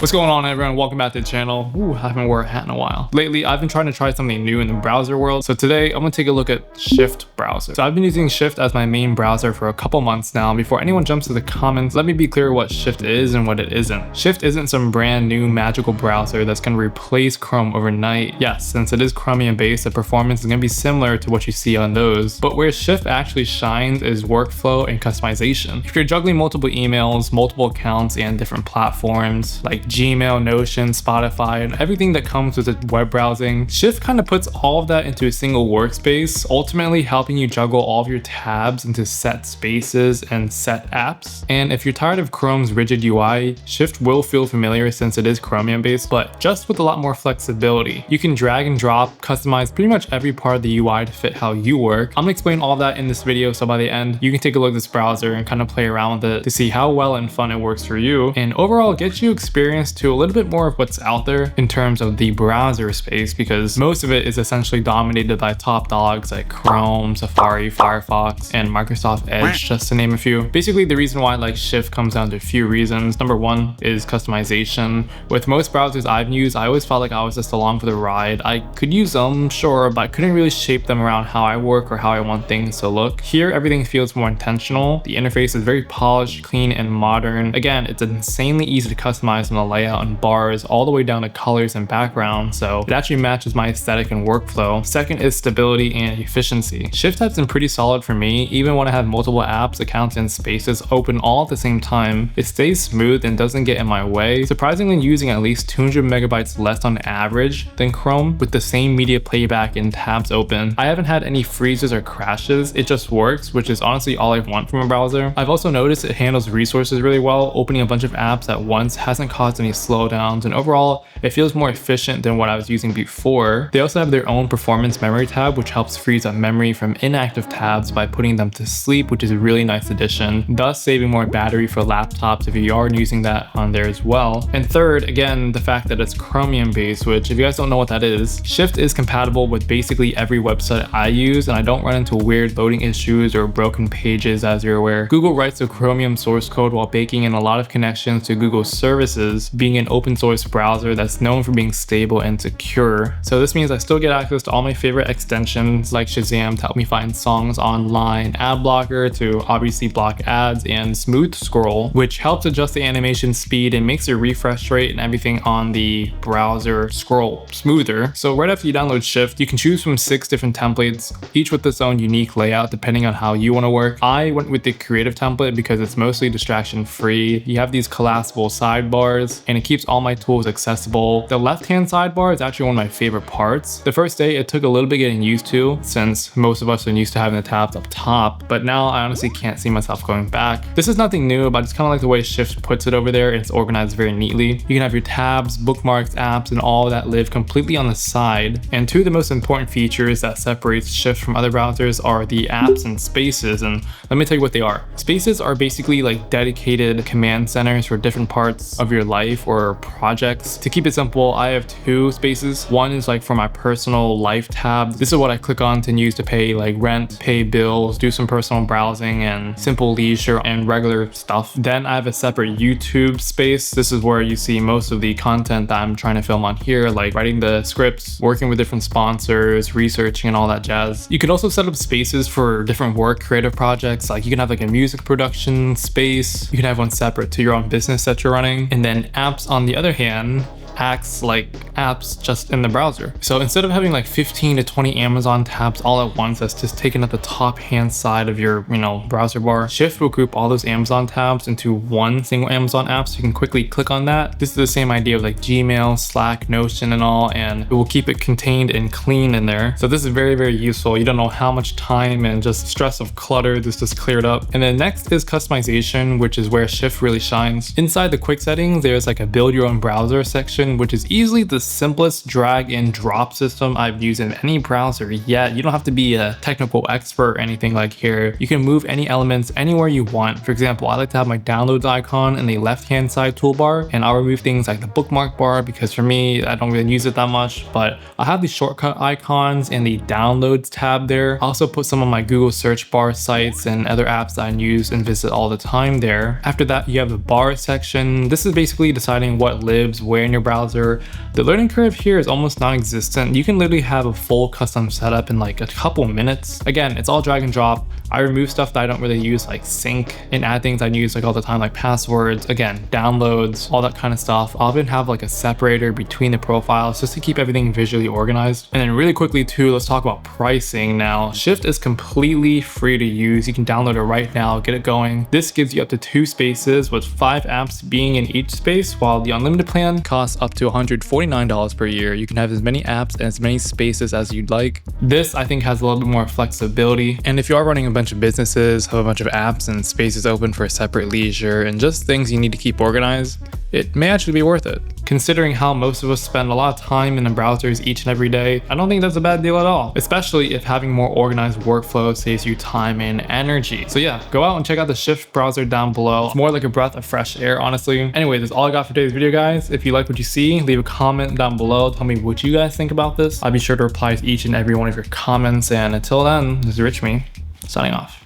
What's going on, everyone? Welcome back to the channel. Ooh, I haven't worn a hat in a while. Lately, I've been trying to try something new in the browser world. So today, I'm gonna take a look at Shift browser. So I've been using Shift as my main browser for a couple months now. Before anyone jumps to the comments, let me be clear what Shift is and what it isn't. Shift isn't some brand new magical browser that's gonna replace Chrome overnight. Yes, since it is Chromium-based, the performance is gonna be similar to what you see on those. But where Shift actually shines is workflow and customization. If you're juggling multiple emails, multiple accounts, and different platforms like Gmail, Notion, Spotify, and everything that comes with the web browsing, Shift kind of puts all of that into a single workspace, ultimately helping you juggle all of your tabs into set spaces and set apps. And if you're tired of Chrome's rigid UI, Shift will feel familiar since it is Chromium-based, but just with a lot more flexibility. You can drag and drop, customize pretty much every part of the UI to fit how you work. I'm gonna explain all of that in this video, so by the end, you can take a look at this browser and kind of play around with it to see how well and fun it works for you, and overall get you experience to a little bit more of what's out there in terms of the browser space, because most of it is essentially dominated by top dogs like Chrome, Safari, Firefox, and Microsoft Edge, just to name a few. Basically, the reason why I like Shift comes down to a few reasons. Number one is customization. With most browsers I've used, I always felt like I was just along for the ride. I could use them, sure, but I couldn't really shape them around how I work or how I want things to look. Here, everything feels more intentional. The interface is very polished, clean, and modern. Again, it's insanely easy to customize from the layout and bars all the way down to colors and background, so it actually matches my aesthetic and workflow. Second is stability and efficiency. Shift has been pretty solid for me. Even when I have multiple apps, accounts, and spaces open all at the same time, it stays smooth and doesn't get in my way. Surprisingly, using at least 200 megabytes less on average than Chrome with the same media playback and tabs open. I haven't had any freezes or crashes. It just works, which is honestly all I want from a browser. I've also noticed it handles resources really well. Opening a bunch of apps at once hasn't caused any slowdowns, and overall it feels more efficient than what I was using before. They also have their own performance memory tab, which helps freeze up memory from inactive tabs by putting them to sleep, which is a really nice addition, thus saving more battery for laptops if you are using that on there as well. And third, again, the fact that it's Chromium based, which if you guys don't know what that is, Shift is compatible with basically every website I use, and I don't run into weird loading issues or broken pages, as you're aware. Google writes the Chromium source code while baking in a lot of connections to Google services, being an open source browser that's known for being stable and secure. So this means I still get access to all my favorite extensions like Shazam to help me find songs online, ad blocker to obviously block ads, and smooth scroll, which helps adjust the animation speed and makes the refresh rate and everything on the browser scroll smoother. So right after you download Shift, you can choose from 6 different templates, each with its own unique layout depending on how you want to work. I went with the creative template because it's mostly distraction free. You have these collapsible sidebars and it keeps all my tools accessible. The left-hand sidebar is actually one of my favorite parts. The first day it took a little bit getting used to, since most of us are used to having the tabs up top, but now I honestly can't see myself going back. This is nothing new, but it's kind of like the way Shift puts it over there. It's organized very neatly. You can have your tabs, bookmarks, apps, and all that live completely on the side. And two of the most important features that separates Shift from other browsers are the apps and spaces, and let me tell you what they are. Spaces are basically like dedicated command centers for different parts of your life or projects. To keep it simple, I have 2 spaces. One is like for my personal life tab. This is what I click on to use to pay like rent, pay bills, do some personal browsing, and simple leisure and regular stuff. Then I have a separate YouTube space. This is where you see most of the content that I'm trying to film on here, like writing the scripts, working with different sponsors, researching, and all that jazz. You can also set up spaces for different work, creative projects. Like you can have like a music production space. You can have one separate to your own business that you're running. And then apps, on the other hand, acts like apps just in the browser. So instead of having like 15 to 20 Amazon tabs all at once that's just taken up the top hand side of your browser bar, Shift will group all those Amazon tabs into one single Amazon app, so you can quickly click on that. This is the same idea of like Gmail, Slack, Notion, and all, and it will keep it contained and clean in there. So this is very, very useful. You don't know how much time and just stress of clutter this just cleared up. And then next is customization, which is where Shift really shines. Inside the quick settings, there's like a build your own browser section section, which is easily the simplest drag and drop system I've used in any browser yet. You don't have to be a technical expert or anything like here. You can move any elements anywhere you want. For example, I like to have my downloads icon in the left-hand side toolbar, and I'll remove things like the bookmark bar because for me, I don't really use it that much, but I have these shortcut icons in the downloads tab there. I also put some of my Google search bar sites and other apps that I use and visit all the time there. After that, you have the bar section. This is basically deciding what lives where in your browser. The learning curve here is almost non-existent. You can literally have a full custom setup in like a couple minutes. Again, it's all drag and drop. I remove stuff that I don't really use like sync and add things I use like all the time like passwords, again, downloads, all that kind of stuff. I'll even have like a separator between the profiles just to keep everything visually organized. And then really quickly too, let's talk about pricing now. Shift is completely free to use. You can download it right now, get it going. This gives you up to 2 spaces with 5 apps being in each space, while the unlimited plan costs up to $149 per year. You can have as many apps and as many spaces as you'd like. This I think has a little bit more flexibility. And if you are running a bunch of businesses, have a bunch of apps and spaces open for separate leisure and just things you need to keep organized, it may actually be worth it. Considering how most of us spend a lot of time in the browsers each and every day, I don't think that's a bad deal at all, especially if having more organized workflow saves you time and energy. So yeah, go out and check out the Shift browser down below. It's more like a breath of fresh air, honestly. Anyway, that's all I got for today's video, guys. If you like what you see, leave a comment down below. Tell me what you guys think about this. I'll be sure to reply to each and every one of your comments. And until then, this is Rich Me, signing off.